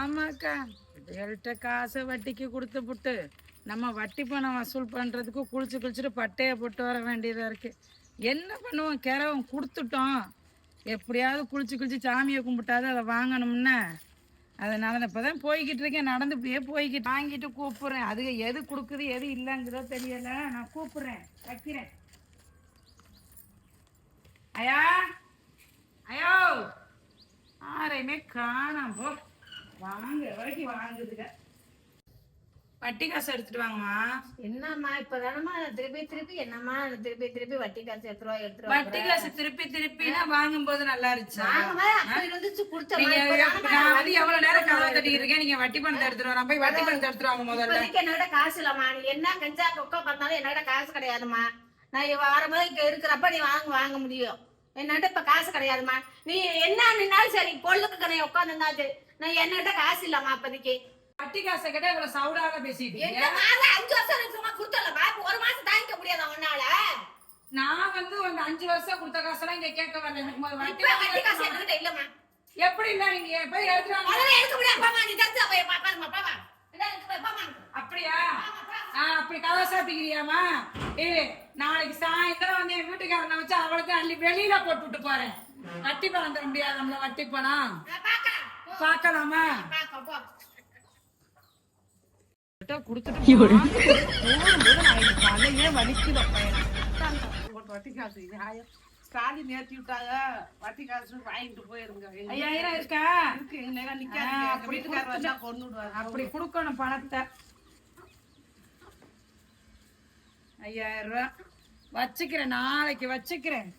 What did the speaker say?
ஆமாக்கா, இவள்கிட்ட காசை வட்டிக்கு கொடுத்து புட்டு நம்ம வட்டி பணம் வசூல் பண்ணுறதுக்கு குளிச்சு குளிச்சுட்டு பட்டையை போட்டு வர வேண்டியதாக இருக்குது. என்ன பண்ணுவோம், கிரவம் கொடுத்துட்டோம். எப்படியாவது குளிச்சு குளிச்சு சாமியை கும்பிட்டாது அதை வாங்கணும்னா, அதனால நான் இப்போ தான் போய்கிட்டு இருக்கேன். நடந்து இப்படியே போய்கிட்டு வாங்கிட்டு கூப்பிட்றேன். அது எது கொடுக்குது எது இல்லைங்கிறதோ தெரியலை. நான் கூப்பிட்றேன், வைக்கிறேன். ஐயா, ஐயோ, யாரையுமே காணாம போ. வாங்க வரைக்கும் வாங்குதுங்க. வட்டி காசு எடுத்துட்டு வாங்கம்மா. என்னம்மா இப்பதானம்மா திருப்பி என்னம்மா திருப்பி வட்டி காசு எடுத்துருவா வட்டி காசு திருப்பினா வாங்கும் போது நல்லா இருந்துச்சு. எவ்வளவு நேரம் கதவை தட்டிட்டு இருக்கேன், நீங்க வட்டி பணத்தை எடுத்துட்டு வரேன். போய் வட்டி பணத்தை எடுத்துட்டு வாங்க. முதல்ல என்னோட காசு இல்லம்மா. நீ என்ன கஞ்சா கொக்கா பண்ணாலும் என்னோட காசு கிடையாதுமா. நான் வரும்போது இங்க இருக்கிறப்ப நீ வாங்க முடியும். என்னட்ட இப்ப காசு கிடையாதுமா. நீ என்ன நின்னாலும் சரி, பொழுதுக்கு கடையை உட்காந்துருந்தாச்சு. நான் என்னட்ட காசு இல்லம்மா அப்போதைக்கு. வட்டி காசை கிட்ட இவ்வளவு சவுடாக பேசிட்டு 5 வருஷம் கொடுத்தலப்பா. 1 மாசம் தாங்கிக்க முடியாதா உன்னால? நான் வந்து ஒரு 5 வருஷம் கொடுத்த காசெல்லாம் இங்க கேட்க வரல. எனக்கு வட்டி காசு என்கிட்ட இல்லம்மா. எப்படி இல்ல? நீங்க போய் எடுத்துட்டு வாங்க. அதெல்லாம் எடுக்க முடியாது. நீ தெரிஞ்சா போய் பாருமா. அப்படியா? அப்படி கதை சாப்பிக்கிறியாமா? நாளைக்கு சாயந்தரம் வந்து என் வீட்டுக்காரனை வச்சு அவளுக்கு அள்ளி வெளியில போட்டு போறேன். வட்டி பணம் தர முடியாது. நம்மள வட்டி பணம் பாக்கலாமா? வட்டி காசு ஸ்டாலின் ஏற்றி விட்டாங்க. வட்டி காசு வாங்கிட்டு போயிருங்க. 5000 இருக்கா? இருக்கு. எங்க நேரம் நிக்காது. வீட்டுக்காரர் வந்தா கொண்டு விடுவாரு. அப்படி கொடுக்கணும் பணத்தை. 5000 ரூபாய் வச்சுக்கிறேன், நாளைக்கு வச்சுக்கிறேன்.